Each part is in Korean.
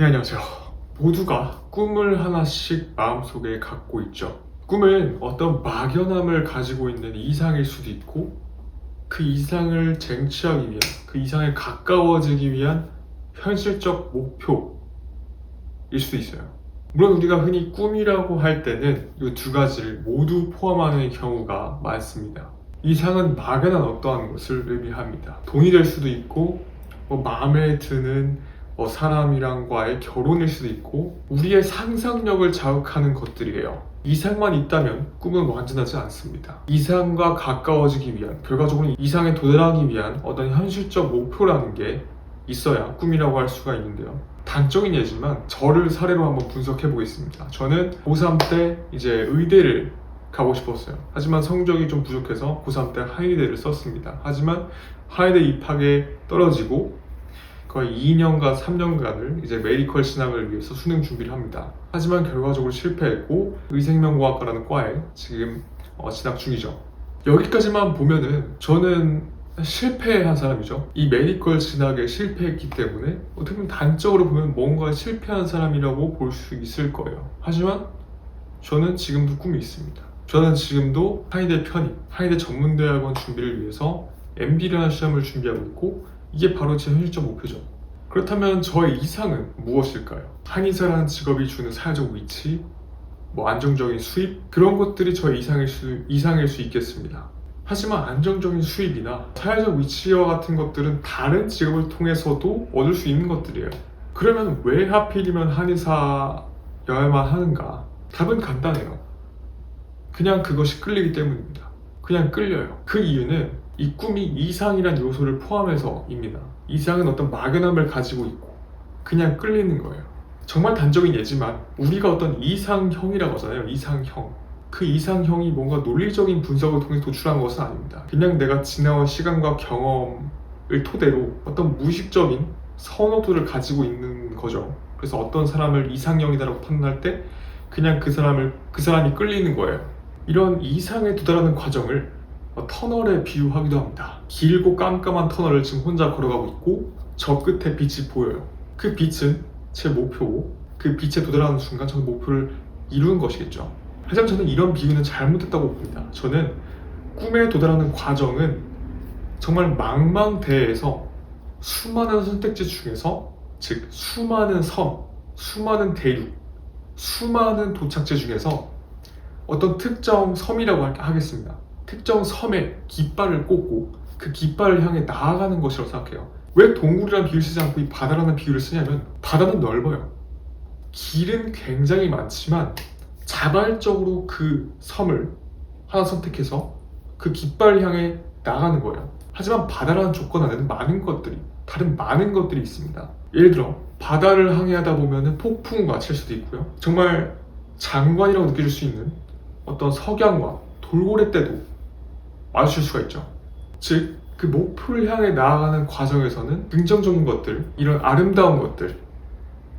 네, 안녕하세요. 모두가 꿈을 하나씩 마음속에 갖고 있죠. 꿈은 어떤 막연함을 가지고 있는 이상일 수도 있고, 그 이상을 쟁취하기 위한, 그 이상에 가까워지기 위한 현실적 목표일 수도 있어요. 물론 우리가 흔히 꿈이라고 할 때는 이 두 가지를 모두 포함하는 경우가 많습니다. 이상은 막연한 어떠한 것을 의미합니다. 돈이 될 수도 있고, 마음에 드는 사람이랑과의 결혼일 수도 있고, 우리의 상상력을 자극하는 것들이에요. 이상만 있다면 꿈은 완전하지 않습니다. 이상과 가까워지기 위한, 결과적으로 이상에 도달하기 위한 어떤 현실적 목표라는 게 있어야 꿈이라고 할 수가 있는데요. 단적인 예지만 저를 사례로 한번 분석해 보겠습니다. 저는 고3 때 이제 의대를 가고 싶었어요. 하지만 성적이 좀 부족해서 고3 때 한의대를 썼습니다. 하지만 한의대 입학에 떨어지고 거의 2년간 3년간을 이제 메디컬 진학을 위해서 수능 준비를 합니다. 하지만 결과적으로 실패했고 의생명공학과라는 과에 지금 진학 중이죠. 여기까지만 보면은 저는 실패한 사람이죠. 이 메디컬 진학에 실패했기 때문에 어떻게 보면 단적으로 보면 뭔가 실패한 사람이라고 볼 수 있을 거예요. 하지만 저는 지금도 꿈이 있습니다. 저는 지금도 한의대 편입, 한의대 전문대학원 준비를 위해서 MD라는 시험을 준비하고 있고, 이게 바로 제 현실적 목표죠. 그렇다면 저의 이상은 무엇일까요? 한의사라는 직업이 주는 사회적 위치, 안정적인 수입, 그런 것들이 저의 이상일 수 있겠습니다. 하지만 안정적인 수입이나 사회적 위치와 같은 것들은 다른 직업을 통해서도 얻을 수 있는 것들이에요. 그러면 왜 하필이면 한의사여야만 하는가? 답은 간단해요. 그냥 그것이 끌리기 때문입니다. 그냥 끌려요. 그 이유는 이 꿈이 이상이란 요소를 포함해서입니다. 이상은 어떤 막연함을 가지고 있고 그냥 끌리는 거예요. 정말 단적인 예지만 우리가 어떤 이상형이라고 하잖아요. 이상형. 그 이상형이 뭔가 논리적인 분석을 통해 도출한 것은 아닙니다. 그냥 내가 지나온 시간과 경험을 토대로 어떤 무의식적인 선호도를 가지고 있는 거죠. 그래서 어떤 사람을 이상형이다라고 판단할 때 그냥 그 사람이 끌리는 거예요. 이런 이상에 도달하는 과정을 터널에 비유하기도 합니다. 길고 깜깜한 터널을 지금 혼자 걸어가고 있고, 저 끝에 빛이 보여요. 그 빛은 제 목표고, 그 빛에 도달하는 순간 저는 목표를 이루는 것이겠죠. 하지만 저는 이런 비유는 잘못됐다고 봅니다. 저는 꿈에 도달하는 과정은 정말 망망대해에서 수많은 선택지 중에서, 즉 수많은 섬, 수많은 대륙, 수많은 도착지 중에서 어떤 특정 섬이라고 하겠습니다. 특정 섬에 깃발을 꽂고 그 깃발을 향해 나아가는 것이라고 생각해요. 왜 동굴이라는 비유를 쓰지 않고 이 바다라는 비유를 쓰냐면, 바다는 넓어요. 길은 굉장히 많지만 자발적으로 그 섬을 하나 선택해서 그 깃발을 향해 나가는 거예요. 하지만 바다라는 조건 안에는 다른 많은 것들이 있습니다. 예를 들어 바다를 항해하다 보면 폭풍우가 칠 수도 있고요. 정말 장관이라고 느껴질 수 있는 어떤 석양과 돌고래 때도 마주칠 수가 있죠. 즉, 그 목표를 향해 나아가는 과정에서는 긍정적인 것들, 이런 아름다운 것들,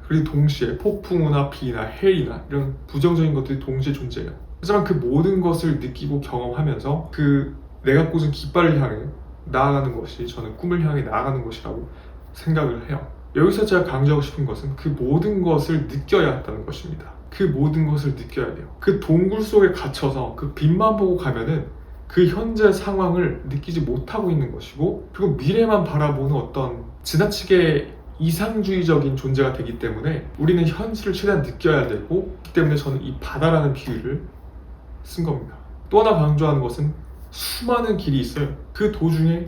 그리고 동시에 폭풍우나 비나 해이나 이런 부정적인 것들이 동시에 존재해요. 하지만 그 모든 것을 느끼고 경험하면서 그 내가 꽂은 깃발을 향해 나아가는 것이 저는 꿈을 향해 나아가는 것이라고 생각을 해요. 여기서 제가 강조하고 싶은 것은 그 모든 것을 느껴야 한다는 것입니다. 그 모든 것을 느껴야 돼요. 그 동굴 속에 갇혀서 그 빛만 보고 가면은 그 현재 상황을 느끼지 못하고 있는 것이고, 그리고 미래만 바라보는 어떤 지나치게 이상주의적인 존재가 되기 때문에 우리는 현실을 최대한 느껴야 되고, 그렇기 때문에 저는 이 바다라는 비유를 쓴 겁니다. 또 하나 강조하는 것은 수많은 길이 있어요. 그 도중에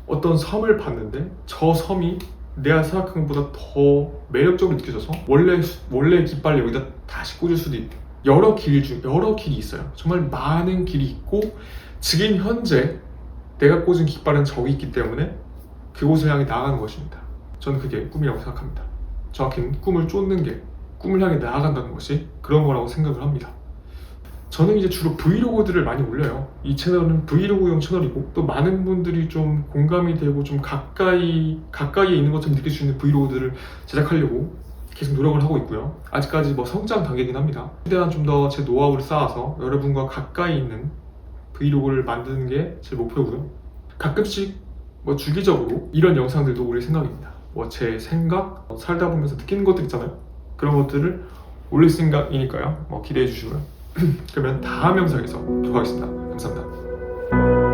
어떤 섬을 봤는데 저 섬이 내가 생각한 것보다 더 매력적으로 느껴져서 원래 깃발을 여기다 다시 꽂을 수도 있고, 여러 길이 있어요. 정말 많은 길이 있고, 지금 현재 내가 꽂은 깃발은 저기 있기 때문에 그곳을 향해 나아가는 것입니다. 저는 그게 꿈이라고 생각합니다. 정확히는 꿈을 쫓는 게, 꿈을 향해 나아간다는 것이 그런 거라고 생각을 합니다. 저는 이제 주로 브이로그들을 많이 올려요. 이 채널은 브이로그용 채널이고, 또 많은 분들이 좀 공감이 되고 좀 가까이에 있는 것처럼 느낄 수 있는 브이로그들을 제작하려고 계속 노력을 하고 있고요. 아직까지 성장 단계이긴 합니다. 최대한 좀 더 제 노하우를 쌓아서 여러분과 가까이 있는 브이로그를 만드는 게 제 목표고요. 가끔씩 주기적으로 이런 영상들도 올릴 생각입니다. 뭐 제 생각, 살다 보면서 느끼는 것들 있잖아요. 그런 것들을 올릴 생각이니까요. 기대해 주시고요. 그러면 다음 영상에서 또 하겠습니다. 감사합니다.